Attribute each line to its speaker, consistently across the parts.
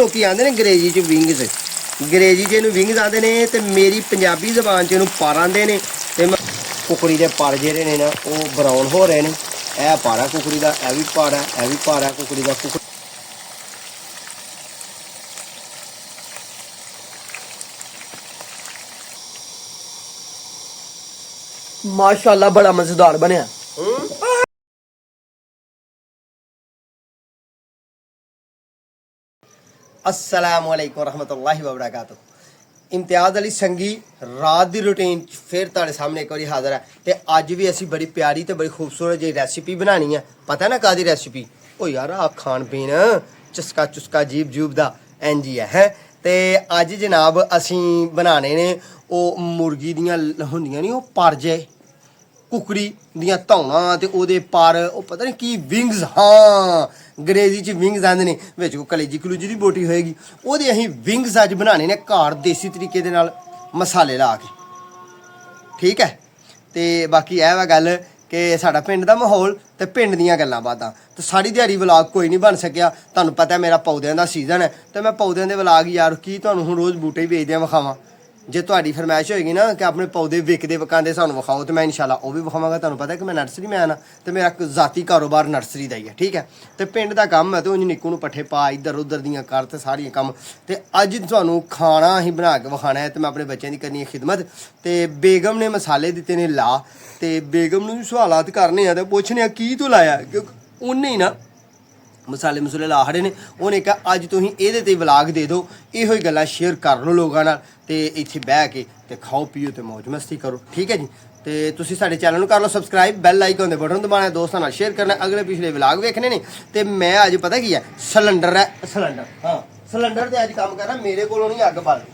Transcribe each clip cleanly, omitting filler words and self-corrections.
Speaker 1: लोग आते हैं अंग्रेजी च विंग्स, अंग्रेजी च इहनूं विंग्स आते हैं तो मेरी पंजाबी जबान च इहनूं पर आते हैं। तो कुकड़ी के पर जिहड़े ने ना वो ब्राउन हो रहे हैं। यह पर है कुकड़ी का, यह भी पर है, यह भी पर है कुकड़ी का।
Speaker 2: माशाल्लाह बड़ा मजेदार बनया।
Speaker 1: अस्सलाम वालेकुम रहमतुल्लाहि व बरकातुहू। इम्तियाज़ अली संगी रात की रूटीन फिर तुहाडे सामने एक बार हाज़र है। तो अज भी असी बड़ी प्यारी तो बड़ी खूबसूरत जी रेसिपी बनानी है। पता ना कादी रेसिपी? ओ यार आ खान पीन चस्का चुस्का जीब जूब दा इंज ही है। तो अज जनाब असी बनाने ने वो मुर्गी दियां होंदियां नी, वो पर जे कुकड़ी दियां धौणां ते ओहदे पर वो पता नहीं की विंग्स, हाँ अंग्रेजी च विंग्स आंदे ने, विच कोई कलेजी कलूजी दी बोटी होएगी। ओहदे असीं विंग्स अज बनाने ने घर देसी तरीके दे नाल मसाले ला के, ठीक है। तो बाकी यह वा गल कि साडा पिंड दा माहौल ते पिंड दियां गल्लां बातां। तो सारी दिहाड़ी व्लॉग कोई नहीं बन सकिया। तुहानूं पता है मेरा पौधें दा सीजन है, तो मैं पौधें दे व्लॉग यार की तुहानूं हुण रोज़ बूटे ही बेचदे विखावां। जे तुहाडी फरमाइश होएगी ना कि अपने पौधे विकदे विकांदे सानूं विखाओ, तो मैं इंशाल्लाह वो भी विखावांगा। तुहानूं पता है कि मैं नर्सरी मैन हाँ, तो मेरा ज़ाती कारोबार नर्सरी दा ही है, ठीक है। तो पिंड दा कम्म है, तो उंज निक्कू नूं पट्ठे पा इधर उधर दियां कर ते सारियां कम्म। ते अज तुहानूं खाना ही बना के विखाना है, तो मैं अपने बच्चों की करनी है खिदमत। तो बेगम ने मसाले दिते ने ला, तो बेगम नूं सवालात करने तो पुछने की तू लाया, क्योंकि उन्हें ही ना मसाले मसूले ला खड़े ने। उन्हें कहा अज तुसीं इहदे ते व्लॉग दे दो, इहो ही गल्लां शेयर कर लो लोगों नाल, ते इत्थे बह के ते खाओ पियो ते मौज मस्ती करो, ठीक है जी। तो तुसीं साडे चैनल नूं कर लो सबसक्राइब, बैल आइकन दे बटन दबाना, दोस्तां नाल शेयर करना, अगले पिछले व्लॉग वेखने ने। तो मैं अज पता की है सिलेंडर है, सिलेंडर हाँ सिलेंडर ते अज कम करना। मेरे कोलों नहीं अग बलदी,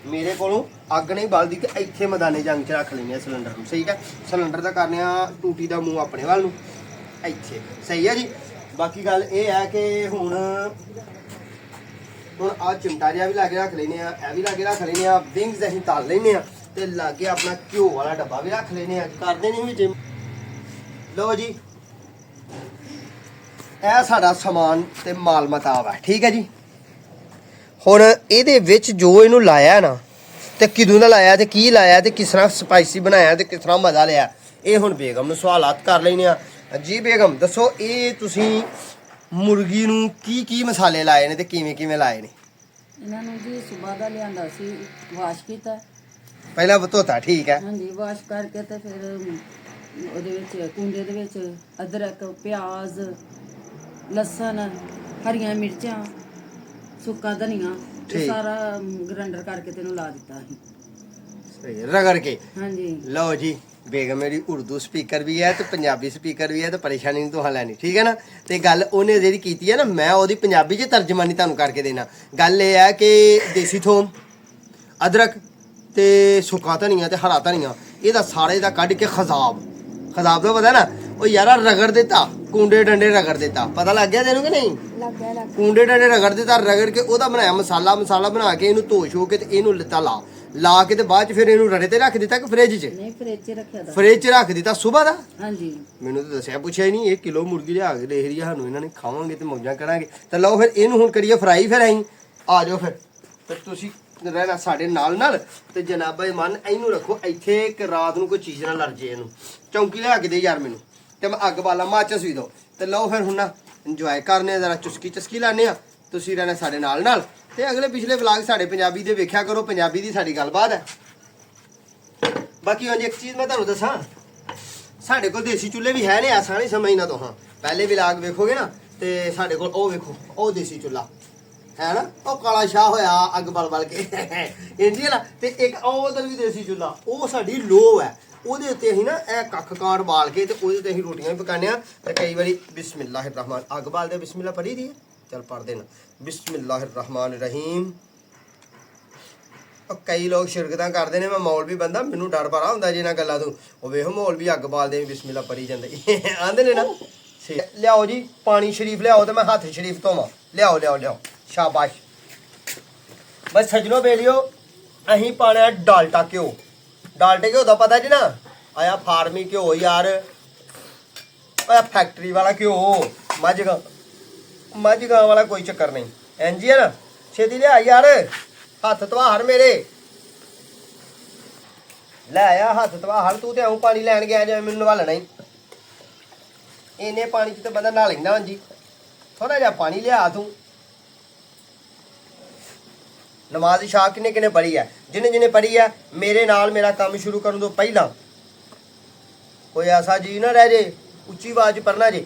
Speaker 1: मेरे कोलों अग नहीं बलदी, तो इत्थे मैदाने जंग च रख लैंदे सिलेंडर नूं, सही है। सिलेंडर दा करने टूटी दा मूँह अपने वल नूं, इत्थे सही है जी। बाकी गल ये है कि हुण आ चिमटा जिहा भी लागे रख लेने, यह भी लागे रख लेने, विंग्स असीं तल लेने, ते लागे अपना घ्यो वाला डब्बा भी रख लेने, करदे नहीं विच। लो जी यह साडा समान ते माल मताब है, ठीक है जी। हुण इहदे विच जो इहनूं लाया ना, ते किदों दा लाया, ते की लाया, ते किस तरह स्पाइसी बनाया, ते किस तरह मज़ा लिया, ये हुण बेगम नूं सवालात कर लैने। जी बेगम दसो, ये तुसीं मुर्गी नूं की मसाले लाए ने ते किवें किवें लाए ने?
Speaker 3: ਇਹਨਾਂ ਨੂੰ ਜੀ ਸਵੇਰ ਦਾ ਲਿਆਂਦਾ ਸੀ, ਵਾਸ਼ ਕੀਤਾ।
Speaker 1: ਪਹਿਲਾਂ ਧੋਤਾ, ਠੀਕ ਹੈ।
Speaker 3: ਹਾਂਜੀ ਵਾਸ਼ ਕਰਕੇ ਤੇ ਫਿਰ ਉਹਦੇ ਵਿੱਚ ਕੁੰਡੇ ਦੇ ਵਿੱਚ ਅਦਰਕ, ਪਿਆਜ਼, ਲਸਣ, ਹਰੀਆਂ ਮਿਰਚਾਂ, ਸੁੱਕਾ ਧਨੀਆ ਇਹ ਸਾਰਾ ਗ੍ਰਾਈਂਡਰ ਕਰਕੇ ਤੈਨੂੰ ਲਾ ਦਿੱਤਾ ਸੀ।
Speaker 1: ਸਹੀ ਰਗੜ ਕੇ।
Speaker 3: ਹਾਂਜੀ
Speaker 1: ਲਓ ਜੀ बेगम मेरी उर्दू स्पीकर भी है तो पंजाबी स्पीकर भी है, तो परेशानी नहीं तुहां लैनी, ठीक है ना। तो गल उन्हें जी की है ना, मैं वो पंजाबी च तर्जमानी तुहानूं करके देना। गल ये है कि देसी थोम, अदरक ते सुक्का धनिया ते हरा धनिया, ਇਹਦਾ सारे ਦਾ ਕੱਢ के खजाब, खजाब ਦਾ पता ना ਉਹ यारा रगड़ देता, कुंडे डंडे रगड़ देता, पता लग गया तेनों कि नहीं? लग गया। कुंडे डंडे रगड़ देता, रगड़ के ਉਹਦਾ बनाया मसाला, मसाला बना के ਇਹਨੂੰ ਧੋ ਛੋ के ते ਇਹਨੂੰ लिता ला के ते बाद फिर ਇਹਨੂੰ रड़े ते रख दिता कि फ्रिज च?
Speaker 3: ਨਹੀਂ ਫ੍ਰਿਜ 'ਚ ਰੱਖਿਆ ਦਾ।
Speaker 1: फ्रिज च रख दिता सुबह ਦਾ?
Speaker 3: ਹਾਂਜੀ
Speaker 1: ਮੈਨੂੰ ਤਾਂ ਦੱਸਿਆ ਪੁੱਛਿਆ ਹੀ ਨਹੀਂ। 1 ਕਿਲੋ ਮੁਰਗੀ ਲਿਆ ਕੇ ਦੇਖ ਰਹੀ ਆ ਸਾਨੂੰ, ਇਹਨਾਂ ਨੇ ਖਾਵਾਂਗੇ ਤੇ ਮੌਜਾਂ ਕਰਾਂਗੇ। ਤਾਂ ਲਓ ਫਿਰ ਇਹਨੂੰ ਹੁਣ ਕਰੀਏ ਫਰਾਈ। ਫਿਰ ਅਸੀਂ ਆ ਜਾਓ, ਫਿਰ ਤੁਸੀਂ ਰਹਿਣਾ ਸਾਡੇ ਨਾਲ ਨਾਲ। ਤੇ ਜਨਾਬਾ ਮਨ ਇਹਨੂੰ ਰੱਖੋ ਇੱਥੇ ਕਿ ਰਾਤ ਨੂੰ ਕੋਈ ਚੀਜ਼ ਨਾ ਲੜ ਜੇ ਇਹਨੂੰ। ਚੌਂਕੀ ਲਿਆ ਕੇ ਦੇ ਯਾਰ ਮੈਨੂੰ, ਤੇ ਮੈਂ ਅੱਗ ਬਾਲਾ, ਮਾਚਸ ਵੀ ਦੋ। ਤੇ ਲਓ ਫਿਰ ਹੁਣ ਨਾ ਇੰਜੋਏ ਕਰਨੇ, ਜ਼ਰਾ ਚੁਸਕੀ ਚਸਕੀ ਲਾਣੇ ਆ। ਤੁਸੀਂ ਰਹਿਣਾ ਸਾਡੇ ਨਾਲ ਨਾਲ, ਤੇ ਅਗਲੇ ਪਿਛਲੇ ਵਲੌਗ ਸਾਡੇ ਪੰਜਾਬੀ ਦੇ ਵੇਖਿਆ ਕਰੋ, ਪੰਜਾਬੀ ਦੀ ਸਾਡੀ ਗੱਲਬਾਤ ਹੈ। ਬਾਕੀ ਹੁਣ ਇੱਕ ਚੀਜ਼ ਮੈਂ ਤੁਹਾਨੂੰ ਦੱਸਾਂ, ਸਾਡੇ ਕੋਲ ਦੇਸੀ ਚੁੱਲ੍ਹੇ ਵੀ ਹੈ ਨੇ, ਐਸਾ ਨਹੀਂ ਸਮਝਣਾ ਤੋਂ। ਹਾਂ ਪਹਿਲੇ ਵਲੌਗ ਵੇਖੋਗੇ ਨਾ, ਤੇ ਸਾਡੇ ਕੋਲ ਉਹ ਵੇਖੋ, ਉਹ ਦੇਸੀ ਚੁੱਲ੍ਹਾ ਹੈ ਨਾ, ਉਹ ਕਾਲਾ ਸ਼ਾਹ ਹੋਇਆ ਅੱਗ ਬਲ ਬਲ ਕੇ ਇੰਜੀ ਨਾ। ਤੇ ਇੱਕ ਉਹ ਉਧਰ ਵੀ ਦੇਸੀ ਚੁੱਲ੍ਹਾ, ਉਹ ਸਾਡੀ ਲੋਹ ਹੈ। ਉਹਦੇ ਉੱਤੇ ਅਸੀਂ ਨਾ ਇਹ ਕੱਖ ਕਾਂਡ ਬਾਲ ਕੇ ਤੇ ਉਹਦੇ ਤੇ ਅਸੀਂ ਰੋਟੀਆਂ ਵੀ ਪਕਾਉਂਦੇ ਹਾਂ। ਤੇ ਕਈ ਵਾਰੀ ਬਿਸਮਿल्लाह रहमान, ਅੱਗ ਬਾਲਦੇ ਬਿਸਮਿल्लाह ਪੜ੍ਹੀ ਦੀ ਹੈ, ਚੱਲ ਪੜ੍ਹ ਦੇਣਾ बिस्मिल्लाह रहमान रहीम। कई लोग शिरकतां करते हैं, मैं मौलवी बंदा, मैनू डर बड़ा होंदा जिन्हां गल्लां तों। वो वेखो मौलवी अग बालदे बिस्मिल्लाह पढ़ी जांदे आंदे ने ना। लियाओ जी पानी शरीफ लियाओ, तो मैं हत्थ शरीफ धोवां। लियाओ लियाओ लियाओ, शाबाश। बस सजनों बेलियो अहीं पाना डालडा घ्यो। डालडे घ्यो दा पता जी ना, आया फार्मी घ्यो यार, फैक्ट्री वाला घ्यो, मझ गां वाला कोई चक्कर नहीं, इंज ही है ना। ਛੇਤੀ ਲਿਆ ਯਾਰ ਹੱਥ ਧਵਾਹਰ ਮੇਰੇ ਲੈ ਆ ਹੱਥ ਧਵਾਹਰ ਤੂੰ ਤੇ ਆਉਂ ਪਾਣੀ ਲੈਣ ਗਿਆ ਜਿਵੇਂ ਮੈਨੂੰ ਨਵਾਲਣਾ ਹੀ ਇੰਨੇ ਪਾਣੀ 'ਚ ਤੇ ਬੰਦਾ ਨਹਾ ਲੈਂਦਾ ਹਾਂਜੀ ਥੋੜਾ ਜਿਹਾ ਪਾਣੀ ਲਿਆ ਤੂੰ ਨਮਾਜ਼ ਸ਼ਾਹ ਕਿਨੇ ਕਿਨੇ ਪੜ੍ਹੀ ਹੈ ਜਿਹਨੇ ਪੜ੍ਹੀ ਹੈ ਮੇਰੇ ਨਾਲ ਮੇਰਾ ਕੰਮ ਸ਼ੁਰੂ ਕਰਨ ਤੋਂ ਪਹਿਲਾਂ ਕੋਈ ਐਸਾ ਜੀ ਨਾ ਰਹਿ ਜੇ ਉੱਚੀ ਆਵਾਜ਼ 'ਚ ਪੜ੍ਹਨਾ ਜੇ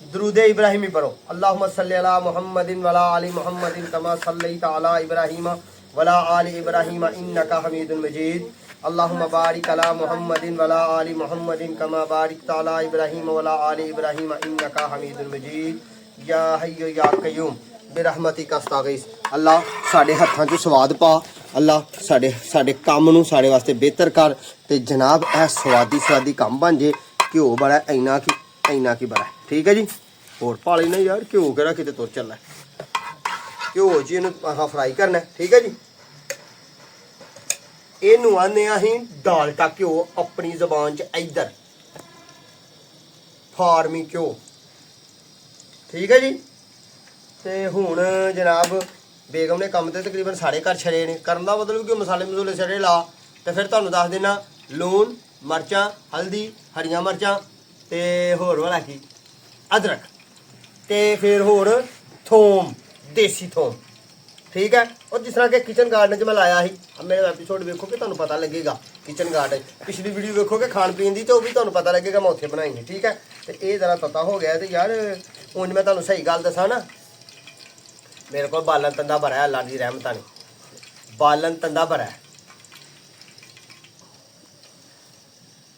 Speaker 1: दरूद इब्राहिमी पढ़ो अल्लाहुम्मा सल्ली अला मुहम्मदिन वला आलि मुहम्मदिन कमा सल्लैता अला इब्राहीम वला आलि इब्राहीम इन्नका हमीदुल मजीद अल्लाहुम्मा बारिक अला मुहम्मदिन वला आलि मुहम्मदिन कमा बारिकता अला इब्राहीम वला आलि इब्राहीम इन्नका हमीदुल मजीद या हय्यु या कय्यूम बिरहमतिका अस्तगीस अल्लाह साडे हत्थां 'ਚ ਸਵਾਦ ਪਾ ਅੱਲਾ ਸਾਡੇ ਕੰਮ ਨੂੰ ਸਾਡੇ ਵਾਸਤੇ ਬਿਹਤਰ ਕਰ ਤੇ ਜਨਾਬ ਇਹ ਸਵਾਦੀ ਕੰਮ ਬਣ ਜੇ ਘਿਓ ਬੜਾ ਇੰਨਾ ਕੀ ਬੜਾ ਠੀਕ ਹੈ ਜੀ ਹੋਰ ਪਾ ਲੈਣਾ ਯਾਰ ਘਿਓ ਕਿਹੜਾ ਕਿਤੇ ਤੁਰ ਚੱਲਣਾ ਘਿਓ ਜੀ ਇਹਨੂੰ ਆਹ ਫਰਾਈ ਕਰਨਾ ਠੀਕ ਹੈ ਜੀ ਇਹਨੂੰ ਆਨੇ ਅਸੀਂ ਡਾਲਟਾ ਘਿਓ ਆਪਣੀ ਜ਼ਬਾਨ 'ਚ ਇੱਧਰ ਫਾਰਮੀ ਘਿਓ ਠੀਕ ਹੈ ਜੀ ਤੇ ਹੁਣ ਜਨਾਬ ਬੇਗਮ ਨੇ ਕੰਮ ਤੇ ਤਕਰੀਬਨ ਸਾਰੇ ਘਰ ਛੜੇ ਨੇ ਕਰਨ ਦਾ ਮਤਲਬ ਕਿ ਮਸਾਲੇ ਛੜੇ ਲਾ ਤੇ ਫਿਰ ਤੁਹਾਨੂੰ ਦੱਸ ਦੇਣਾ ਲੂਣ ਮਿਰਚਾਂ ਹਲਦੀ ਹਰੀਆਂ ਮਿਰਚਾਂ ਤੇ ਹੋਰ ਵਾਲਾ ਕੀ ਅਦਰਕ ਤੇ ਫਿਰ ਹੋਰ ਥੋਮ ਦੇਸੀ ਥੋਮ ਠੀਕ ਹੈ ਔਰ ਜਿਸ ਤਰ੍ਹਾਂ ਕਿ ਕਿਚਨ ਗਾਰਡਨ 'ਚ ਮੈਂ ਲਾਇਆ ਸੀ ਮੇਰੇ ਐਪੀਸੋਡ ਵੇਖੋ ਕਿ ਤੁਹਾਨੂੰ ਪਤਾ ਲੱਗੇਗਾ ਕਿਚਨ ਗਾਰਡਨ ਪਿਛਲੀ ਵੀਡੀਓ ਵੇਖੋਗੇ ਖਾਣ ਪੀਣ ਦੀ ਤੇ ਉਹ ਵੀ ਤੁਹਾਨੂੰ ਪਤਾ ਲੱਗੇਗਾ ਮੈਂ ਉੱਥੇ ਬਣਾਈ ਹੈ ਠੀਕ ਹੈ ਤੇ ਇਹ ਜ਼ਰਾ ਪਤਾ ਹੋ ਗਿਆ ਤੇ ਯਾਰ ਉਂਝ ਮੈਂ ਤੁਹਾਨੂੰ ਸਹੀ ਗੱਲ ਦੱਸਾਂ ਨਾ ਮੇਰੇ ਕੋਲ ਬਾਲਣ ਤੰਦਾ ਭਰਾ ਹੈ ਅੱਲਾ ਦੀ ਰਹਿਮਤਾਂ ਨੇ ਬਾਲਣ ਤੰਦਾ ਭਰਾ ਹੈ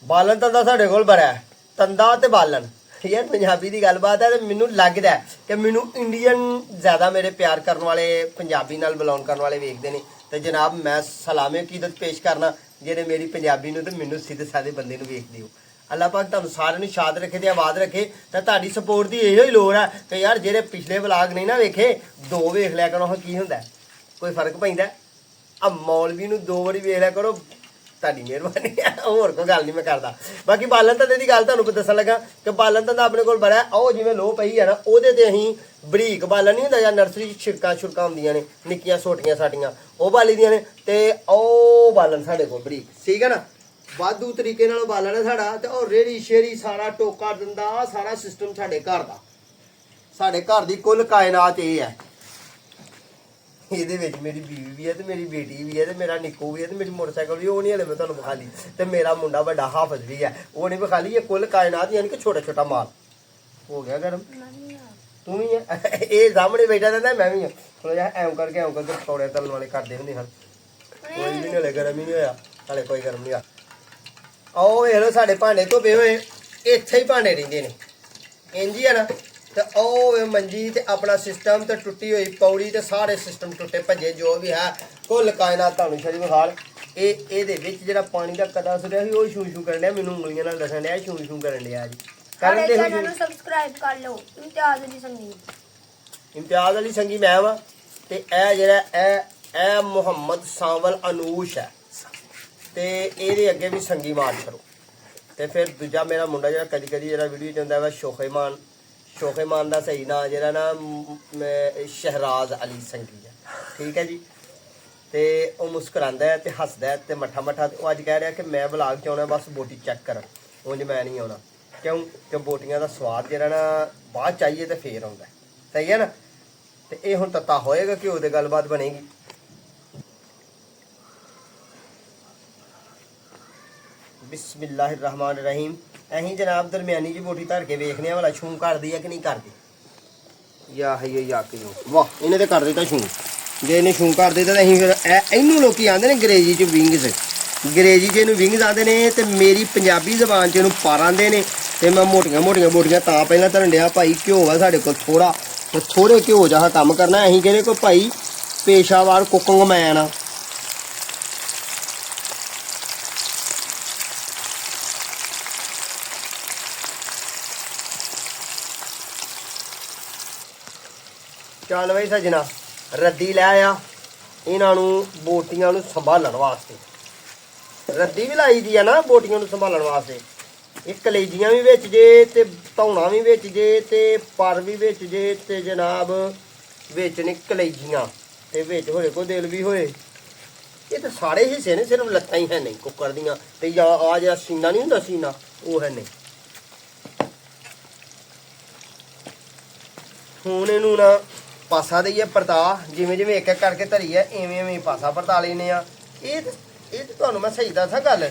Speaker 1: ਬਾਲਣ ਤੰਦਾ ਸਾਡੇ ਕੋਲ ਭਰਾ ਹੈ ਤੰਦਾ ਤੇ ਬਾਲਣ ਯਾਰ ਪੰਜਾਬੀ ਦੀ ਗੱਲਬਾਤ ਹੈ ਤੇ ਮੈਨੂੰ ਲੱਗਦਾ ਕਿ ਮੈਨੂੰ ਇੰਡੀਅਨ ਜ਼ਿਆਦਾ ਮੇਰੇ ਪਿਆਰ ਕਰਨ ਵਾਲੇ ਪੰਜਾਬੀ ਨਾਲ ਬਿਲੋਂਗ ਕਰਨ ਵਾਲੇ ਵੇਖਦੇ ਨੇ ਤੇ ਜਨਾਬ ਮੈਂ ਸਲਾਮੇ ਅਕੀਦਤ ਪੇਸ਼ ਕਰਨਾ ਜਿਹੜੇ ਮੇਰੀ ਪੰਜਾਬੀ ਨੂੰ ਤੇ ਮੈਨੂੰ ਸਿੱਧੇ ਸਾਦੇ ਬੰਦੇ ਨੂੰ ਵੇਖਦੇ ਹੋ ਅੱਲਾਹ ਪਾਕ ਤੁਹਾਨੂੰ ਸਾਰਿਆਂ ਨੂੰ ਸ਼ਾਦ ਰੱਖੇ ਤੇ ਆਬਾਦ ਰੱਖੇ ਤਾਂ ਤੁਹਾਡੀ ਸਪੋਰਟ ਦੀ ਇਹੋ ਹੀ ਲੋੜ ਹੈ ਕਿ ਯਾਰ ਜਿਹੜੇ ਪਿਛਲੇ ਵਲਾਗ ਨਹੀਂ ਨਾ ਵੇਖੇ 2 ਵੇਖ ਲਿਆ ਕਰੋ ਕੀ ਹੁੰਦਾ ਕੋਈ ਫਰਕ ਪੈਂਦਾ ਆ ਮੌਲਵੀ ਨੂੰ 2 ਵਾਰੀ ਵੇਖ ਲਿਆ ਕਰੋ ਤੁਹਾਡੀ ਮਿਹਰਬਾਨੀ ਹੈ ਹੋਰ ਕੋਈ ਗੱਲ ਨਹੀਂ ਮੈਂ ਕਰਦਾ ਬਾਕੀ ਬਾਲਣ ਧੰਦੇ ਦੀ ਗੱਲ ਤੁਹਾਨੂੰ ਦੱਸਣ ਲੱਗਾ ਕਿ ਬਾਲਣ ਧੰਦਾ ਆਪਣੇ ਕੋਲ ਬੜਾ ਉਹ ਜਿਵੇਂ ਲੋਹ ਪਈ ਹੈ ਨਾ ਉਹਦੇ ਤੇ ਅਸੀਂ ਬਰੀਕ ਬਾਲਣ ਨਹੀਂ ਹੁੰਦਾ ਜਾਂ ਨਰਸਰੀ ਛਿੜਕਾਂ ਹੁੰਦੀਆਂ ਨੇ ਨਿੱਕੀਆਂ ਛੋਟੀਆਂ ਸਾਡੀਆਂ ਉਹ ਬਾਲੀ ਦੀਆਂ ਨੇ ਤੇ ਉਹ ਬਾਲਣ ਸਾਡੇ ਕੋਲ ਬਰੀਕ ਠੀਕ ਹੈ ਨਾ ਵਾਧੂ ਤਰੀਕੇ ਨਾਲ ਬਾਲਣ ਹੈ ਸਾਡਾ ਤੇ ਉਹ ਰੇੜੀ ਸ਼ੇਰੀ ਸਾਰਾ ਟੋਕਾ ਦਿੰਦਾ ਸਾਰਾ ਸਿਸਟਮ ਸਾਡੇ ਘਰ ਦਾ ਸਾਡੇ ਘਰ ਦੀ ਕੁੱਲ ਕਾਇਨਾਤ ਇਹ ਹੈ ਇਹਦੇ ਵਿੱਚ ਮੇਰੀ ਬੀਵੀ ਵੀ ਹੈ ਤੇ ਮੇਰੀ ਬੇਟੀ ਵੀ ਹੈ ਤੇ ਮੇਰਾ ਨਿੱਕੂ ਵੀ ਹੈ ਤੇ ਮੇਰੀ ਮੋਟਰਸਾਈਕਲ ਵੀ ਉਹ ਨਹੀਂ ਹਲੇ ਮੈਂ ਤੁਹਾਨੂੰ ਵਿਖਾ ਲਈ ਤੇ ਮੇਰਾ ਮੁੰਡਾ ਵੱਡਾ ਹਾਫਜ਼ ਵੀ ਹੈ ਉਹ ਨਹੀਂ ਵਿਖਾ ਲਈ ਇਹ ਕੁੱਲ ਕਾਇਨਾਤ ਯਾਨੀ ਕਿ ਛੋਟਾ ਮਾਲ ਹੋ ਗਿਆ ਗਰਮ ਤੂੰ ਵੀ ਹੈ ਇਹ ਸਾਹਮਣੇ ਬੈਠਾ ਰਹਿੰਦਾ ਮੈਂ ਵੀ ਹਾਂ ਥੋੜਾ ਜਿਹਾ ਐਂ ਕਰਕੇ ਪਕੌੜੇ ਤਲਣ ਵਾਲੇ ਕਰਦੇ ਹੁੰਦੇ ਹਨ ਕੋਈ ਵੀ ਨਹੀਂ ਹਲੇ ਗਰਮ ਹੀ ਨਹੀਂ ਹੋਇਆ ਹਲੇ ਕੋਈ ਗਰਮ ਨਹੀਂ ਆ ਆਓ ਵੇਖ ਲਓ ਸਾਡੇ ਭਾਂਡੇ ਧੋਪੇ ਹੋਏ ਇੱਥੇ ਹੀ ਭਾਂਡੇ ਰਹਿੰਦੇ ਨੇ ਇੰਝ ਹੀ ਆ ਨਾ ਤੇ ਉਹ ਮੰਜੀ ਤੇ ਆਪਣਾ ਸਿਸਟਮ ਤੇ ਟੁੱਟੀ ਹੋਈ ਪੌੜੀ ਤੇ ਸਾਰੇ ਸਿਸਟਮ ਟੁੱਟੇ ਭੱਜੇ ਜੋ ਵੀ ਹੈ ਕੁੱਲ ਕਾਇਨਾਤ ਤੁਹਾਨੂੰ ਸ਼ਰੀ ਵਿਖਾਲ ਇਹਦੇ ਵਿੱਚ ਜਿਹੜਾ ਪਾਣੀ ਦਾ ਕਦਾ ਸੁਰਿਆ ਸੀ ਉਹ ਛੂ ਕਰਨ ਡਿਆ ਮੈਨੂੰ ਉਂਗਲੀਆਂ ਨਾਲ ਦੱਸਣ ਡਿਆ ਛੂ ਕਰਨ ਡਿਆ ਜੀ ਕਰਨ ਦੇ
Speaker 4: ਚੈਨਲ ਨੂੰ ਸਬਸਕ੍ਰਾਈਬ ਕਰ ਲਓ
Speaker 1: ਇਮਤਿਆਜ਼ ਅਲੀ ਸੰਗੀ ਮੈਂ ਵਾ ਤੇ ਇਹ ਜਿਹੜਾ ਇਹ ਮੁਹੰਮਦ ਸਾਵਲ ਅਨੂਸ਼ ਹੈ ਤੇ ਇਹਦੇ ਅੱਗੇ ਵੀ ਸੰਗੀ ਮਾਰ ਕਰੋ ਤੇ ਫਿਰ ਦੂਜਾ ਮੇਰਾ ਮੁੰਡਾ ਜਿਹੜਾ ਕਦੀ ਜਿਹੜਾ ਵੀਡੀਓ ਚ ਹੁੰਦਾ ਵਾ ਸ਼ੋਖੇਮਾਨ ਦਾ ਸਹੀ ਨਾਂ ਜਿਹੜਾ ਨਾ ਸ਼ਹਿਰਾਜ਼ ਅਲੀ ਸੰਗੀ ਹੈ ਠੀਕ ਹੈ ਜੀ ਤੇ ਉਹ ਮੁਸਕਰਾਉਂਦਾ ਹੈ ਤੇ ਹੱਸਦਾ ਹੈ ਤੇ ਮੱਠਾ ਤੇ ਉਹ ਅੱਜ ਕਹਿ ਰਿਹਾ ਕਿ ਮੈਂ ਵਲੌਗ ਚ ਆਉਣਾ ਬਸ ਬੋਟੀ ਚੈੱਕ ਕਰਨ ਉਂਝ ਮੈਂ ਨਹੀਂ ਆਉਣਾ ਕਿਉਂ ਕਿ ਬੋਟੀਆਂ ਦਾ ਸਵਾਦ ਜਿਹੜਾ ਨਾ ਬਾਅਦ ਚਾਹੀਏ ਤੇ ਫੇਰ ਆਉਂਦਾ ਸਹੀ ਹੈ ਨਾ ਤੇ ਇਹ ਹੁਣ ਤੱਤਾ ਹੋਏਗਾ ਕਿ ਉਹਦੇ ਗੱਲਬਾਤ ਬਣੇਗੀ बिस्मिल्लाहिर्रहमानिर्रहीम अहीं जनाब दरमियानी जी बोटी धर के वेखने वाला छू करदी है कि नहीं करदी या है या कि वाह इन्हें तो कर दिता छू जे इन्हें छू कर दिता अहीं फिर इनू लोग आते हैं अंग्रेजी च विंग्स अंग्रेजी च इनू विंग्स आते हैं तो मेरी पंजाबी जबान च इनू पार आते हैं तो मैं मोटियां बोटियां तां पहलां धरन दिया भाई घ्यो है साढ़े कोल थोड़ा तो थोड़े घ्यो जहा काम करना अहीं कहने को भाई पेशावर कुकिंग मैन आ ਚੱਲ ਬਈ ਸਜਣਾ ਰੱਦੀ ਲੈ ਆ ਇਹਨਾਂ ਨੂੰ ਬੋਟੀਆਂ ਨੂੰ ਸੰਭਾਲਣ ਵਾਸਤੇ ਰੱਦੀ ਵੀ ਲਾਈ ਦੀ ਆ ਨਾ ਬੋਟੀਆਂ ਨੂੰ ਸੰਭਾਲਣ ਵਾਸਤੇ ਇਹ ਕਲੇਜੀਆਂ ਵੀ ਵਿੱਚ ਜੇ ਤੇ ਧੌਣਾ ਵੀ ਵਿੱਚ ਜੇ ਤੇ ਪਰ ਵੀ ਵਿੱਚ ਜੇ ਤੇ ਜਨਾਬ ਵਿੱਚ ਨੇ ਕਲੇਜੀਆਂ ਤੇ ਵਿੱਚ ਹੋਏ ਕੋ ਦਿਲ ਵੀ ਹੋਏ। ਇਹ ਤਾਂ ਸਾਰੇ ਹਿੱਸੇ ਨੇ, ਸਿਰਫ ਲੱਤਾਂ ਹੀ ਹੈ ਨਹੀਂ ਕੁੱਕਰ ਦੀਆਂ, ਤੇ ਜਾਂ ਆ ਜਿਹੜਾ ਸੀਨਾ ਨਹੀਂ ਹੁੰਦਾ ਸੀਨਾ ਉਹ ਹੈ ਨਹੀਂ। ਹੁਣ ਇਹਨੂੰ ਨਾ ਪਾਸਾ ਦੇਈਏ ਪਰਤਾ, ਜਿਵੇਂ ਜਿਵੇਂ ਇੱਕ ਇੱਕ ਕਰਕੇ ਧਰੀ ਹੈ ਐਵੇਂ ਐਵੇਂ ਪਾਸਾ ਪਰਤਾ ਲੈਨੇ ਆ। ਇਹ ਤੇ ਤੁਹਾਨੂੰ ਮੈਂ ਸਹੀ ਦੱਸਾਂ ਗੱਲ,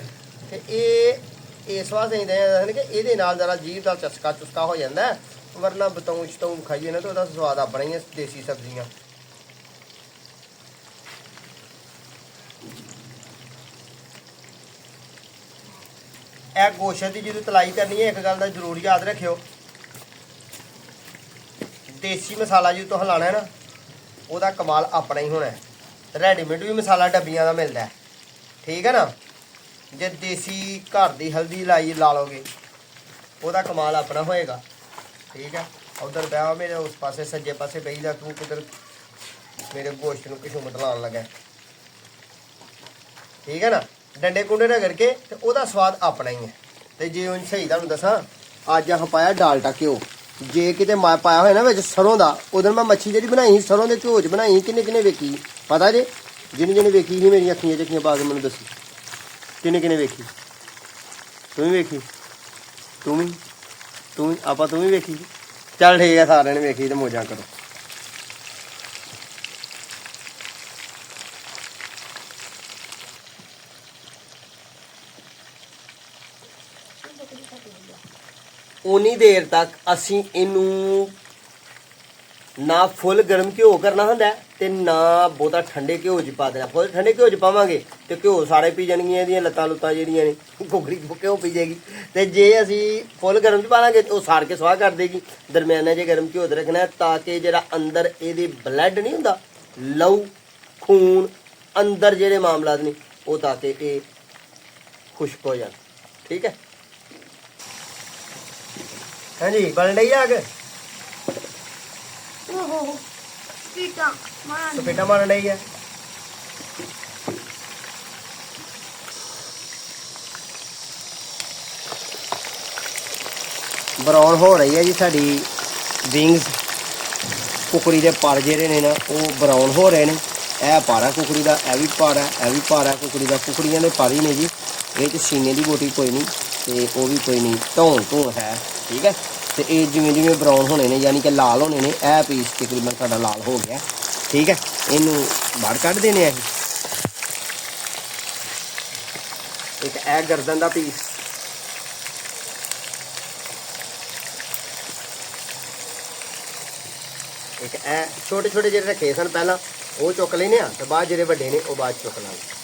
Speaker 1: ਤੇ ਇਹ ਇਸ ਵਾਸਤੇ ਦੱਸਣ ਕਿ ਇਹਦੇ ਨਾਲ ਜ਼ਰਾ ਜੀਭ ਦਾ ਚਸਕਾ ਚੁਸਕਾ ਹੋ ਜਾਂਦਾ, ਵਰਨਾ ਬਤੌਂ ਸ਼ਤੌਂ ਖਾਈਏ ਨਾ ਤਾਂ ਉਹਦਾ ਸਵਾਦ ਆਪਣਾ ਹੀ ਹੈ ਦੇਸੀ ਸਬਜ਼ੀਆਂ। ਇਹ ਗੋਸ਼ਤ ਦੀ ਜਦੋਂ ਤਲਾਈ ਕਰਨੀ ਹੈ, ਇੱਕ ਗੱਲ ਦਾ ਜ਼ਰੂਰ ਯਾਦ ਰੱਖਿਓ, ਦੇਸੀ ਮਸਾਲਾ ਜਦੋਂ ਤੋਂ ਹਿਲਾਣਾ ਹੈ ਨਾ, ਉਹਦਾ ਕਮਾਲ ਆਪਣਾ ਹੀ ਹੋਣਾ ਹੈ। ਰੈਡੀਮੇਡ ਵੀ ਮਸਾਲਾ ਡੱਬੀਆਂ ਦਾ ਮਿਲਦਾ ਹੈ, ਠੀਕ ਹੈ ਨਾ। ਜੇ ਦੇਸੀ ਘਰ ਦੀ ਹਲਦੀ ਲਾ ਲੋਗੇ, ਉਹਦਾ ਕਮਾਲ ਆਪਣਾ ਹੋਏਗਾ, ਠੀਕ ਹੈ। ਉਧਰ ਬਹਿ ਮੇਰੇ ਉਸ ਪਾਸੇ ਸੱਜੇ ਪਾਸੇ ਬਹਿ ਜਾ ਤੂੰ, ਕਿਧਰ ਮੇਰੇ ਗੋਸ਼ਤ ਨੂੰ ਕਿਸ਼ੁਮਤ ਲਾਉਣ ਲੱਗਾ, ਠੀਕ ਹੈ ਨਾ। ਡੰਡੇ ਕੁੰਡੇ ਰਗੜ ਕੇ ਤੇ ਉਹਦਾ ਸਵਾਦ ਆਪਣਾ ਹੀ ਹੈ। ਤੇ ਜੇ ਹੁਣ ਸਹੀ ਤੁਹਾਨੂੰ ਦੱਸਾਂ, ਅੱਜ ਆਹ ਪਾਇਆ ਡਾਲਡਾ ਘਿਓ, ਜੇ ਕਿਤੇ ਮੈਂ ਪਾਇਆ ਹੋਇਆ ਨਾ ਵਿੱਚ ਸਰੋਂ ਦਾ, ਉਦੋਂ ਮੈਂ ਮੱਛੀ ਜਿਹੜੀ ਬਣਾਈ ਸੀ ਸਰੋਂ ਦੇ ਘਿਓ 'ਚ ਬਣਾਈ, ਕਿੰਨੇ ਕਿੰਨੇ ਵੇਖੀ ਪਤਾ ਜੇ? ਜਿਹਨੇ ਵੇਖੀ ਸੀ ਮੇਰੀਆਂ ਅੱਖੀਆਂ 'ਚ ਅੱਖੀਆਂ ਪਾ ਕੇ ਮੈਨੂੰ ਦੱਸੀ ਕਿੰਨੇ ਵੇਖੀ? ਤੂੰ ਵੀ ਵੇਖੀ? ਤੂੰ ਵੀ ਵੇਖੀ? ਚੱਲ ਠੀਕ ਹੈ, ਸਾਰਿਆਂ ਨੇ ਵੇਖੀ ਤੇ ਮੌਜਾਂ ਕਰੋ। ਉਨੀ ਦੇਰ ਤੱਕ ਅਸੀਂ ਇਹਨੂੰ ਨਾ ਫੁੱਲ ਗਰਮ ਘਿਓ ਕਰਨਾ ਹੁੰਦਾ ਤੇ ਨਾ ਬਹੁਤਾ ਠੰਡੇ ਘਿਓ 'ਚ ਪਾ ਦੇਣਾ। ਫੁੱਲ ਠੰਡੇ ਘਿਓ 'ਚ ਪਾਵਾਂਗੇ ਤੇ ਘਿਓ ਸਾਰੇ ਪੀ ਜਾਣਗੀਆਂ, ਇਹਦੀਆਂ ਲੱਤਾਂ ਲੁੱਤਾਂ ਜਿਹੜੀਆਂ ਨੇ ਕੁਕੜੀ ਘਿਓ ਪੀ ਜਾਏਗੀ। ਤੇ ਜੇ ਅਸੀਂ ਫੁੱਲ ਗਰਮ 'ਚ ਪਾ ਲਾਂਗੇ ਉਹ ਸਾੜ ਕੇ ਸਵਾਹ ਕਰ ਦੇਗੀ। ਦਰਮਿਆਨਾ ਜੇ ਗਰਮ ਘਿਓ 'ਤੇ ਰੱਖਣਾ ਤਾਂ ਕਿ ਜਿਹੜਾ ਅੰਦਰ ਇਹਦੇ ਬਲੱਡ ਨਹੀਂ ਹੁੰਦਾ, ਲਹੂ ਖੂਨ ਅੰਦਰ ਜਿਹੜੇ ਮਾਮਲਾਤ ਨੇ ਉਹ ਤਾਂ ਕਿ ਇਹ ਖੁਸ਼ਕ ਹੋ ਜਾਣ, ਠੀਕ ਹੈ। ਹਾਂਜੀ ਬਣ ਰਹੀ ਆ ਅੱਗ, ਸਪੇਟਾ ਮਾਰਨ ਰਹੀ ਹੈ। ਬਰਾਉਨ ਹੋ ਰਹੀ ਹੈ ਜੀ ਸਾਡੀ ਵਿੰਗਸ, ਕੁਕੜੀ ਦੇ ਪਰ ਜਿਹੜੇ ਨੇ ਨਾ ਉਹ ਬਰਾਉਨ ਹੋ ਰਹੇ ਨੇ। ਇਹ ਪਾਰਾ ਕੁਕੜੀ ਦਾ, ਇਹ ਵੀ ਪਾਰਾ, ਇਹ ਵੀ ਪਾਰਾ ਕੁਕੜੀ ਦਾ। ਕੁਕੜੀਆਂ ਦੇ ਪਰ ਹੀ ਨੇ ਜੀ, ਇਹ 'ਚ ਸੀਨੇ ਦੀ ਬੋਟੀ ਕੋਈ ਨਹੀਂ ਤੇ ਉਹ ਵੀ ਕੋਈ ਨਹੀਂ, ਧੌਣ ਹੈ, ਠੀਕ ਹੈ। ਤੇ ਇਹ ਜਿਵੇਂ ਜਿਵੇਂ ਬਰਾਉਨ ਹੋਣੇ ਨੇ, ਯਾਨੀ ਕਿ ਲਾਲ ਹੋਣੇ ਨੇ। ਇਹ ਪੀਸ ਤਕਰੀਬਨ ਸਾਡਾ ਲਾਲ ਹੋ ਗਿਆ, ਠੀਕ ਹੈ। ਇਹਨੂੰ ਬਾਹਰ ਕੱਢ ਦੇਣੇ ਆ। ਇੱਕ ਇਹ ਗਰਦਨ ਦਾ ਪੀਸ, ਇੱਕ ਇਹ ਛੋਟੇ ਛੋਟੇ ਜਿਹੜੇ ਰੱਖੇ ਸਨ ਪਹਿਲਾਂ ਉਹ ਚੁੱਕ ਲੈਨੇ ਆ, ਤੇ ਬਾਅਦ ਜਿਹੜੇ ਵੱਡੇ ਨੇ ਉਹ ਬਾਅਦ ਚੁੱਕ ਲਾਂਗੇ।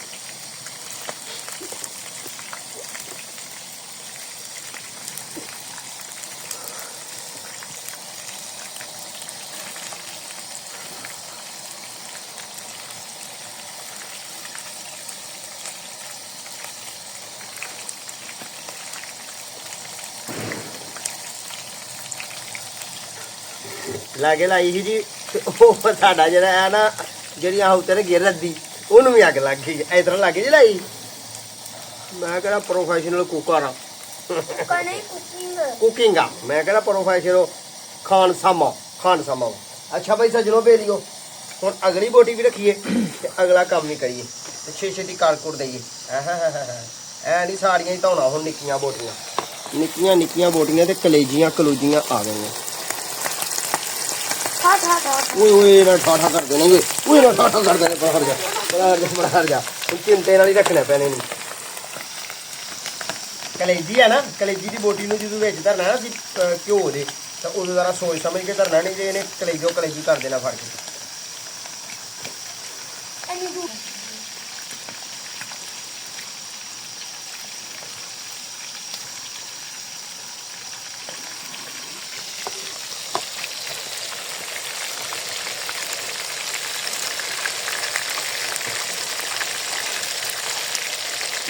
Speaker 1: ਲਾਗੇ ਲਾਈ ਸੀ ਜੀ, ਤੇ ਉਹ ਸਾਡਾ ਜਿਹੜਾ ਹੈ ਨਾ, ਜਿਹੜੀਆਂ ਉੱਤੇ ਗਿਰ ਰੱਦੀ, ਉਹਨੂੰ ਵੀ ਅੱਗ ਲੱਗ ਗਈ। ਇਸ ਤਰ੍ਹਾਂ ਲੱਗ ਜੀ ਲਾਈ। ਮੈਂ ਕਹਿੰਦਾ ਪ੍ਰੋਫੈਸ਼ਨਲ ਕੁੱਕਰ ਆ, ਕੁਕਿੰਗ ਆ। ਮੈਂ ਕਹਿੰਦਾ ਪ੍ਰੋਫੈਸ਼ਨਲ ਖਾਣ ਸਾਮਾ। ਅੱਛਾ ਭਾਈ ਸੱਜਣੋ ਭੇਜਿਓ, ਹੁਣ ਅਗਲੀ ਬੋਟੀ ਵੀ ਰੱਖੀਏ ਤੇ ਅਗਲਾ ਕੰਮ ਵੀ ਕਰੀਏ ਤੇ ਛੇਤੀ ਕਾਰਕੁਰ ਦਈਏ। ਐ ਨਹੀਂ ਸਾਰੀਆਂ ਹੀ ਧੌਣਾ। ਹੁਣ ਨਿੱਕੀਆਂ ਬੋਟੀਆਂ ਤੇ ਕਲੇਜੀਆਂ ਕਲੂਜੀਆਂ ਆ ਗਈਆਂ। ਓਏ ਨਾ ਠਾਠਾ ਕਰਦੇ ਨੇ, ਓਏ ਨਾ ਠਾਠਾ ਕਰਦੇ ਨੇ। ਹਟ ਜਾ ਹੁਣ ਚਿੰਤੇ ਨਾਲ ਹੀ ਰੱਖਣੇ ਪੈਣੇ ਨੇ। ਕਲੇਜੀ ਹੈ ਨਾ, ਕਲੇਜੀ ਦੀ ਬੋਟੀ ਨੂੰ ਜਦੋਂ ਵਿੱਚ ਧਰਨਾ ਨਾ ਅਸੀਂ ਘਿਓ ਦੇ, ਤਾਂ ਉਦੋਂ ਜ਼ਰਾ ਸੋਚ ਸਮਝ ਕੇ ਧਰਨਾ, ਨਹੀਂ ਜੇ ਇਹਨੇ ਕਲੇਜੀ ਕਰ ਦੇਣਾ ਫੜ ਕੇ।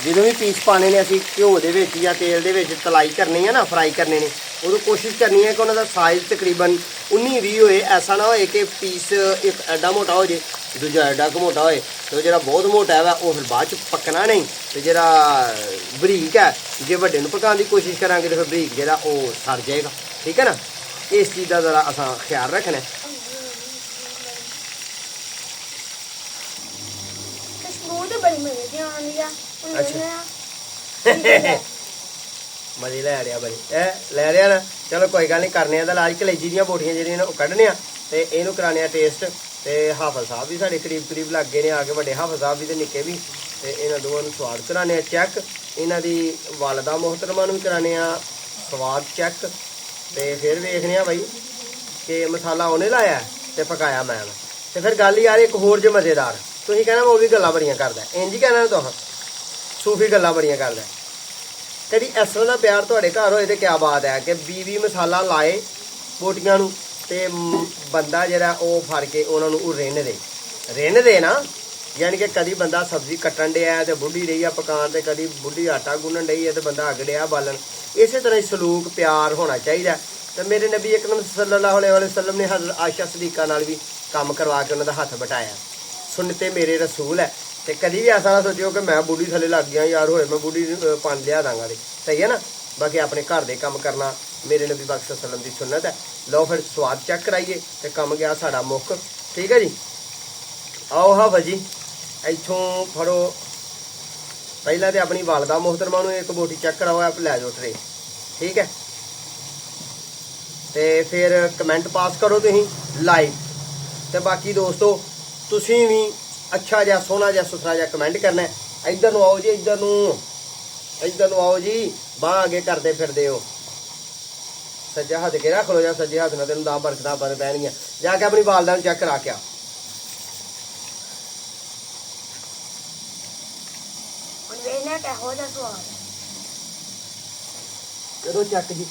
Speaker 1: ਜਦੋਂ ਵੀ ਪੀਸ ਪਾਣੇ ਨੇ ਅਸੀਂ ਘਿਓ ਦੇ ਵਿੱਚ ਜਾਂ ਤੇਲ ਦੇ ਵਿੱਚ ਤਲਾਈ ਕਰਨੀ ਹੈ ਨਾ, ਫਰਾਈ ਕਰਨੇ ਨੇ, ਉਦੋਂ ਕੋਸ਼ਿਸ਼ ਕਰਨੀ ਹੈ ਕਿ ਉਹਨਾਂ ਦਾ ਸਾਈਜ਼ ਤਕਰੀਬਨ 19-20 ਹੋਏ। ਐਸਾ ਨਾ ਹੋਏ ਕਿ ਪੀਸ ਇੱਕ ਐਡਾ ਮੋਟਾ ਹੋ ਜੇ, ਦੂਜਾ ਐਡਾ ਕੁ ਮੋਟਾ ਹੋਏ, ਤੇ ਜਿਹੜਾ ਬਹੁਤ ਮੋਟਾ ਹੈ ਉਹ ਫਿਰ ਬਾਅਦ 'ਚ ਪੱਕਣਾ ਨਹੀਂ, ਤੇ ਜਿਹੜਾ ਬਰੀਕ ਹੈ ਜੇ ਵੱਡੇ ਨੂੰ ਪਕਾਉਣ ਦੀ ਕੋਸ਼ਿਸ਼ ਕਰਾਂਗੇ ਤਾਂ ਫਿਰ ਬਰੀਕ ਜਿਹੜਾ ਉਹ ਸੜ ਜਾਏਗਾ, ਠੀਕ ਹੈ ਨਾ। ਇਸ ਚੀਜ਼ ਦਾ ਜ਼ਰਾ ਅਸਾਂ ਖਿਆਲ ਰੱਖਣਾ।
Speaker 4: ਮੂੰਹ ਤੇ ਬੜੀ ਮਜ਼ੇ ਦੀ ਆਉਂਦੀ ਆ
Speaker 1: ਮਜ਼ੇ ਲੈ ਰਿਹਾ ਬਈ ਲੈ ਰਿਹਾ ਨਾ। ਚਲੋ ਕੋਈ ਗੱਲ ਨਹੀਂ, ਕਰਨੇ ਆ ਤਾਂ ਇਲਾਜ। ਕਲੇਜੀ ਦੀਆਂ ਬੋਟੀਆਂ ਜਿਹੜੀਆਂ ਨੇ ਉਹ ਕੱਢਣੇ ਆ ਤੇ ਇਹਨੂੰ ਕਰਾਣੇ ਆ ਟੇਸਟ। ਤੇ ਹਾਫਲ ਸਾਹਿਬ ਵੀ ਸਾਡੇ ਕਰੀਬ ਲੱਗ ਗਏ ਨੇ ਆ ਕੇ, ਵੱਡੇ ਹਾਫਲ ਸਾਹਿਬ ਵੀ ਤੇ ਨਿੱਕੇ ਵੀ। ਤੇ ਇਹਨਾਂ ਦੋਵਾਂ ਨੂੰ ਸਵਾਦ ਕਰਾਣੇ ਆ ਚੈੱਕ। ਇਹਨਾਂ ਦੀ ਵਾਲਦਾ ਮੁਹਤਰਮਾ ਨੂੰ ਵੀ ਕਰਾਣੇ ਆ ਸਵਾਦ ਚੈੱਕ। ਤੇ ਫਿਰ ਵੇਖਦੇ ਆ ਬਈ ਕਿ ਮਸਾਲਾ ਉਹਨੇ ਲਾਇਆ ਤੇ ਪਕਾਇਆ ਮੈਂ। ਤੇ ਫਿਰ ਗੱਲ ਯਾਰ ਇੱਕ ਹੋਰ ਜੇ ਮਜ਼ੇਦਾਰ, ਤੁਸੀਂ ਕਹਿਣਾ ਮੈਂ ਉਹ ਵੀ ਗੱਲਾਂ ਬੜੀਆਂ ਕਰਦਾ, ਇੰਝ ਹੀ ਕਹਿਣਾ ਤੁਹਾਂ ਸੂਫੀ ਗੱਲਾਂ ਬੜੀਆਂ ਕਰਦਾ। ਕਦੀ ਇਸ ਤਰ੍ਹਾਂ ਦਾ ਪਿਆਰ ਤੁਹਾਡੇ ਘਰ ਹੋਏ ਤੇ ਕਿਆ ਬਾਤ ਹੈ ਕਿ ਬੀਵੀ ਮਸਾਲਾ ਲਾਏ ਬੋਟੀਆਂ ਨੂੰ ਤੇ ਬੰਦਾ ਜਿਹੜਾ ਉਹ ਫੜ ਕੇ ਉਹਨਾਂ ਨੂੰ ਉਹ ਰਿੰਨ ਦੇ ਨਾ। ਯਾਨੀ ਕਿ ਕਦੀ ਬੰਦਾ ਸਬਜ਼ੀ ਕੱਟਣ ਡਿਆ ਤੇ ਬੁੱਢੀ ਰਹੀ ਆ ਪਕਾਉਣ, ਤੇ ਕਦੀ ਬੁੱਢੀ ਆਟਾ ਗੁੰਨਣ ਡਈ ਹੈ ਤੇ ਬੰਦਾ ਅੱਗ ਡਿਆ ਬਾਲਣ। ਇਸੇ ਤਰ੍ਹਾਂ ਹੀ ਸਲੂਕ ਪਿਆਰ ਹੋਣਾ ਚਾਹੀਦਾ। ਤੇ ਮੇਰੇ ਨਬੀ ਅਕਰਮ ਸੱਲੱਲਾਹੁ ਅਲੈਹਿ ਵਸੱਲਮ ਨੇ ਹਜ਼ਰਤ ਆਇਸ਼ਾ ਸਦੀਕਾ ਨਾਲ ਵੀ ਕੰਮ ਕਰਵਾ ਕੇ ਉਹਨਾਂ ਦਾ ਹੱਥ ਬਟਾਇਆ। ਸੁਨਨਤੇ ਮੇਰੇ ਰਸੂਲ ਹੈ। ਤੇ ਕਦੀ ਵੀ ਐਸਾ ਨਾ ਸੋਚਿਓ ਕਿ ਮੈਂ ਬੁੱਢੀ ਥੱਲੇ ਲੱਗ ਗਿਆ, ਯਾਰ ਹੋਏ ਮੈਂ ਬੁੱਢੀ ਪਾਣ ਲਿਆ ਦਾਂਗਾ ਤੇ ਸਹੀ ਹੈ ਨਾ। ਬਾਕੀ ਆਪਣੇ ਘਰ ਦੇ ਕੰਮ ਕਰਨਾ ਮੇਰੇ ਨਬੀ ਪਾਕ ਸੱਲੱਲਾਹੁ ਅਲੈਹਿ ਵਸੱਲਮ ਦੀ ਸੁਨਨਤ ਹੈ। ਲਓ ਫਿਰ ਸਵਾਦ ਚੈੱਕ ਕਰਾਈਏ ਤੇ ਕੰਮ ਗਿਆ ਸਾਡਾ ਮੁੱਕ। ਠੀਕ ਹੈ ਜੀ। ਆਓ ਹਾਂ ਭਾਜੀ ਇੱਥੋਂ ਫੜੋ। ਪਹਿਲਾਂ ਤੇ ਆਪਣੀ ਵਾਲਦਾ ਮੁਹਤਰਮਾ ਨੂੰ ਇੱਕ ਬੋਟੀ ਚੈੱਕ ਕਰਾਓ, ਲੈ ਜਾਓ ਟਰੇ। ਠੀਕ ਹੈ। ਤੇ ਫਿਰ ਕਮੈਂਟ ਪਾਸ ਕਰੋ ਤੁਸੀਂ ਲਾਈਕ। ਤੇ ਬਾਕੀ ਦੋਸਤੋ ਤੁਸੀਂ ਵੀ ਅੱਛਾ ਜਿਹਾ ਸੋਹਣਾ ਜਿਹਾ ਸੁਥਰਾ ਜਿਹਾ ਕਮੈਂਟ ਕਰਨਾ। ਇੱਧਰ ਨੂੰ ਆਓ ਜੀ, ਇੱਧਰ ਨੂੰ ਆਓ ਜੀ। ਬਾਂਹ ਅੱਗੇ ਕਰਦੇ ਫਿਰਦੇ ਹੋ। ਸੱਜਾ ਹੱਥ ਕੇ ਰੱਖ ਲਓ ਜਾਂ ਸੱਜੇ ਹੱਥ ਨਾਲ ਤੈਨੂੰ 10 ਬਰਕਤਾਂ ਪੈਣਗੀਆਂ। ਜਾ ਕੇ ਆਪਣੀ ਵਾਲਦਾ ਨੂੰ ਚੈੱਕ ਕਰਾ ਕੇ ਆ।
Speaker 4: ਹੁਣ ਵੇਖਣਾ ਕਿਹੋ ਜਿਹਾ ਸਵਾਦ ਹੈ।
Speaker 1: ਕਰੋ ਚੈੱਕ ਜੀ।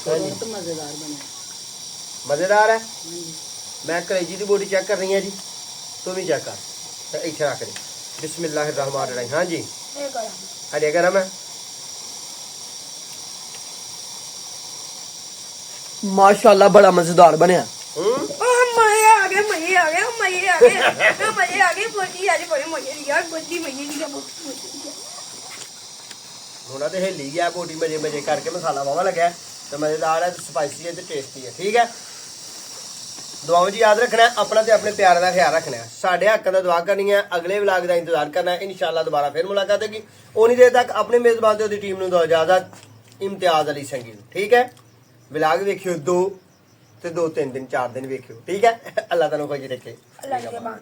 Speaker 3: ਬਹੁਤ ਮਜ਼ੇਦਾਰ ਬਣਿਆ।
Speaker 1: ਮਜ਼ੇਦਾਰ ਹੈ।
Speaker 3: ਹਾਂਜੀ।
Speaker 1: ਮੈਂ ਕਲੇਜੀ ਦੀ ਬੋਟੀ ਚੈੱਕ ਕਰ ਰਹੀ ਹਾਂ ਜੀ, ਤੂੰ ਵੀ ਚੈੱਕ ਕਰ। ਤੇ ਇੱਥੇ ਰੱਖ ਦੇ। ਬਿਸਮਿल्लाह रहमान रहीम। हाँ जी
Speaker 4: ਇਹ ਗਰਮ
Speaker 1: हरे गरम है।
Speaker 2: ਮਾਸ਼ਾਅੱਲਾ ਬੜਾ ਮਜ਼ੇਦਾਰ ਬਣਿਆ।
Speaker 4: ਮਜ਼ੇ ਆ ਗਏ ਮਜ਼ੇ ਆ ਗਏ ਮਜ਼ੇ ਆ ਗਏ ਮਜ਼ੇ ਆ ਗਏ ਬੋਟੀ ਅੱਜ ਬੜੇ ਮਜ਼ੇ ਦੀ ਯਾਰ ਬੋਟੀ ਮਜ਼ੇ ਦੀ ਬੋਟੀ
Speaker 1: ਹੁਣ ਤੇ ਹਿੱਲੀ ਗਿਆ ਬੋਟੀ ਮਜ਼ੇ ਕਰਕੇ ਮਸਾਲਾ ਵਾਵਾ ਲੱਗਿਆ ਤੇ ਮਜ਼ੇਦਾਰ ਹੈ ਤੇ ਸਪਾਈਸੀ ਹੈ ਤੇ ਟੇਸਟੀ ਹੈ। ਠੀਕ ਹੈ। ਦੁਆਵਾਂ ਜੀ ਯਾਦ ਰੱਖਣਾ, ਆਪਣਾ ਤੇ ਆਪਣੇ ਪਿਆਰ ਦਾ ਖਿਆਲ ਰੱਖਣਾ। ਸਾਡੇ ਹੱਕਾਂ ਦਾ ਦੁਆ ਕਰਨੀ ਹੈ। ਅਗਲੇ ਵਲੌਗ ਦਾ ਇੰਤਜ਼ਾਰ ਕਰਨਾ ਹੈ। ਇਨਸ਼ਾਅੱਲਾ ਦੁਬਾਰਾ ਫਿਰ ਮੁਲਾਕਾਤ ਹੋਗੀ। ਉਨੀ ਦੇਰ ਤੱਕ ਆਪਣੇ ਮੇਜ਼ਬਾਨ ਤੇ ਉਹਦੀ ਟੀਮ ਨੂੰ ਦਿਓ ਇਜਾਜ਼ਤ। ਇਮਤਿਆਜ਼ ਅਲੀ ਸੰਗੀ। ਠੀਕ ਹੈ। ਵਲੌਗ ਵੇਖਿਓ 2 ਤੇ 2 3 ਦਿਨ 4 ਦਿਨ ਵੇਖਿਓ। ਠੀਕ ਹੈ। ਅੱਲਾਹ ਤੁਹਾਨੂੰ ਖੁਸ਼ ਰੱਖੇ।
Speaker 4: ਅੱਲਾ ਕੇ ਬਾਤ